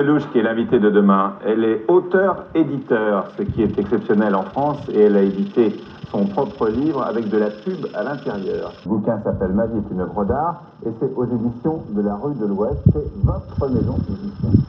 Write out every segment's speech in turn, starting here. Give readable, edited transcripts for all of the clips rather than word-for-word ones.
Lelouch, qui est l'invitée de demain, elle est auteure-éditeur, ce qui est exceptionnel en France, et elle a édité son propre livre avec de la pub à l'intérieur. Le bouquin s'appelle Ma vie est une œuvre d'art, et c'est aux éditions de la Rue de l'Ouest, c'est votre maison d'édition.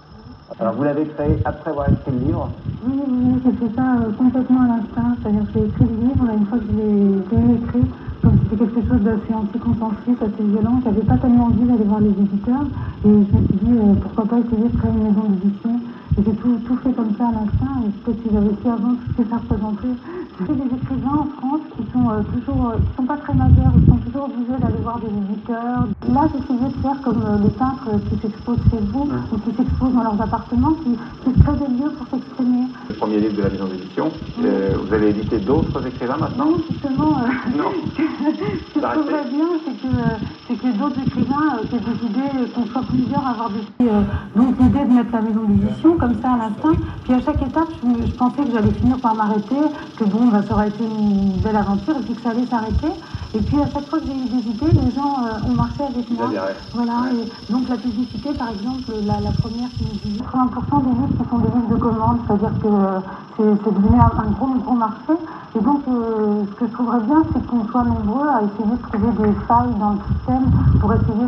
Alors vous l'avez créé après avoir écrit le livre? Oui, j'ai fait ça complètement à l'instinct, c'est-à-dire que j'ai écrit le livre, et une fois que je l'ai écrit, comme c'était quelque chose d'assez anticonsensus, assez violent, j'avais pas tellement envie d'aller voir les éditeurs, et je me suis dit pourquoi pas essayer de créer une maison d'édition. Et j'ai tout fait comme ça à l'instinct, et peut-être si j'avais su avant tout ce que ça représentait. J'ai des écrivains en France qui sont pas très majeurs, ils sont toujours obligés d'aller voir des éditeurs. Là, j'essayais de faire comme les peintres qui s'exposent chez vous, ou qui s'exposent dans leurs appartements, qui se créent des lieux pour s'exprimer. Le premier livre de la maison d'édition, vous allez éditer d'autres écrivains maintenant? Non, justement, non. Ce que je trouverais bien, c'est que d'autres écrivains qui aient des idées, qu'on soit plusieurs à avoir des idées. Donc l'idée de mettre la maison d'édition comme ça à l'instinct, puis à chaque étape, je pensais que j'allais finir par m'arrêter, que bon, ça aurait été une belle aventure, et puis que ça allait s'arrêter. Et puis à chaque fois que j'ai eu des idées, les gens ont marché avec moi. Voilà, et donc la publicité, par exemple, la première qui nous dit 80% des livres qui sont des livres de commande, c'est-à-dire que c'est devenu un gros marché. Et donc, ce que je trouverais bien, c'est qu'on soit nombreux à essayer de trouver des failles dans le système pour essayer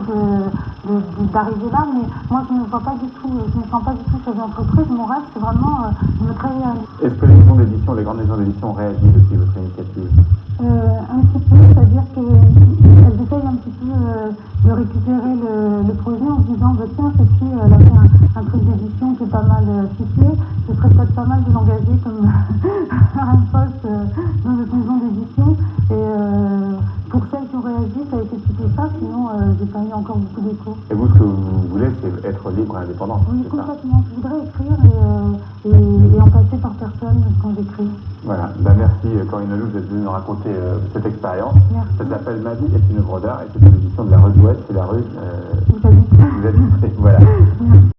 d'arriver là. Mais moi, je ne me vois pas du tout, je ne me sens pas du tout chef d'entreprise. Mon rêve, c'est vraiment de me créer un... Est-ce que les maisons d'édition, les grandes maisons d'édition ont réagi depuis votre initiative? Un petit peu, c'est-à-dire qu'elles essayent un petit peu de récupérer le projet en se disant tiens, cette fille, elle a fait un truc d'édition qui est pas mal ficelé, ce serait peut-être pas mal de l'engager comme un poste dans notre maison d'édition. Et pour celles qui ont réagi, ça a été plutôt ça, sinon j'ai pas eu encore beaucoup d'écho. Et vous, ce que vous voulez, c'est être libre et indépendant? Oui, complètement. Je voudrais écrire et en passer par personne quand j'écris. Voilà, merci Corinne Lelouch d'être venue nous raconter cette expérience. Merci. Ça s'appelle Ma vie est une œuvre d'art et c'est une édition de la Rue de l'Ouest, c'est la rue... Vous habitez. Vous habitez.